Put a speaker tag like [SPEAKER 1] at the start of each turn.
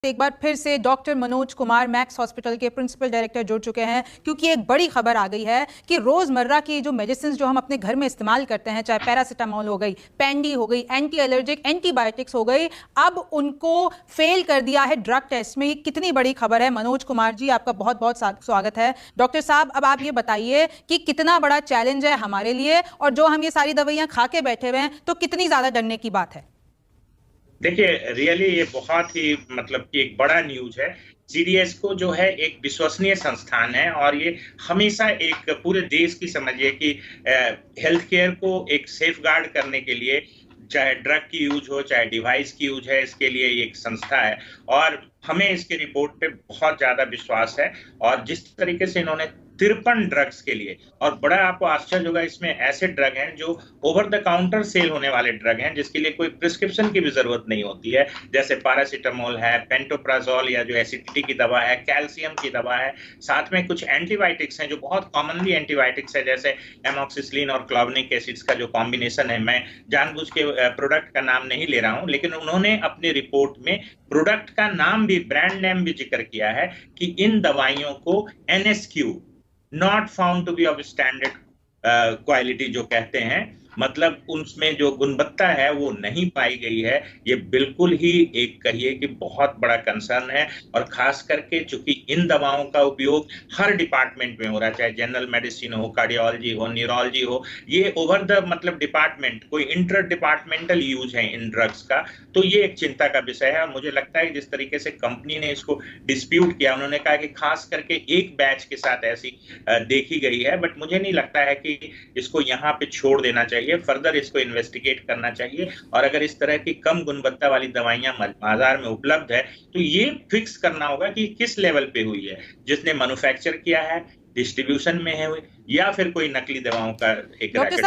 [SPEAKER 1] एक बार फिर से doctor Manoj Kumar max hospital के प्रिंसिपल डायरेक्टर जुड़ चुके हैं, क्योंकि एक बड़ी खबर आ गई है कि रोजमर्रा की जो मेडिसिन जो हम अपने घर में इस्तेमाल करते हैं, चाहे पैरासिटामोल हो गई, पेंडी हो गई, एंटी एलर्जिक एंटीबायोटिक्स हो गई, अब उनको फेल कर दिया है ड्रग टेस्ट में। कितनी बड़ी खबर है। मनोज कुमार जी, आपका बहुत बहुत स्वागत है। डॉक्टर साहब, अब आप ये बताइए कि कितना बड़ा चैलेंज है हमारे लिए, और जो हम ये सारी दवाइयां खा के बैठे हुए हैं, तो कितनी ज्यादा डरने की बात है।
[SPEAKER 2] देखिए, रियली ये बहुत ही मतलब कि एक बड़ा न्यूज है। सीडीएस को जो है एक विश्वसनीय संस्थान है और ये हमेशा एक पूरे देश की समझिए कि हेल्थ केयर को एक सेफ गार्ड करने के लिए, चाहे ड्रग की यूज हो चाहे डिवाइस की यूज है, इसके लिए ये एक संस्था है और हमें इसके रिपोर्ट पे बहुत ज्यादा विश्वास है। और जिस तरीके से इन्होंने 53 ड्रग्स के लिए, और बड़ा आपको आश्चर्य होगा, इसमें ऐसे ड्रग हैं जो ओवर द काउंटर सेल होने वाले ड्रग हैं, जिसके लिए कोई प्रिस्क्रिप्शन की भी जरूरत नहीं होती है, जैसे पैरासिटामोल है, पेंटोप्राजोल या जो एसिडिटी की दवा है, कैल्शियम की दवा है, साथ में कुछ एंटीबायोटिक्स हैं जो बहुत कॉमनली एंटीबायोटिक्स है, जैसे एमॉक्सिसिलिन और क्लोवनिक एसिड्स का जो कॉम्बिनेशन है। मैं जानबूझ के प्रोडक्ट का नाम नहीं ले रहा हूं, लेकिन उन्होंने अपनी रिपोर्ट में प्रोडक्ट का नाम भी, ब्रांड नेम भी जिक्र किया है कि इन दवाइयों को NSQ, not found to be of standard quality जो कहते हैं, मतलब उसमें जो गुणवत्ता है वो नहीं पाई गई है। ये बिल्कुल ही एक कहिए कि बहुत बड़ा कंसर्न है। और खास करके चूंकि इन दवाओं का उपयोग हर डिपार्टमेंट में हो रहा है, चाहे जनरल मेडिसिन हो, कार्डियोलॉजी हो, न्यूरोलॉजी हो, ये ओवर द मतलब डिपार्टमेंट, कोई इंटर डिपार्टमेंटल यूज है इन ड्रग्स का, तो ये एक चिंता का विषय है। और मुझे लगता है कि जिस तरीके से कंपनी ने इसको डिस्प्यूट किया, उन्होंने कहा कि खास करके एक बैच के साथ ऐसी देखी गई है, बट मुझे नहीं लगता है कि इसको यहाँ पे छोड़ देना चाहिए, फर्दर इसको इन्वेस्टिगेट करना चाहिए। और अगर इस तरह की कम गुणवत्ता वाली दवाइयां बाजार में उपलब्ध है, तो ये फिक्स करना होगा कि किस लेवल पे हुई है, जिसने मैन्युफैक्चर किया है, डिस्ट्रीब्यूशन में है, या फिर कोई नकली दवाओं का एक
[SPEAKER 1] डॉक्टर साहब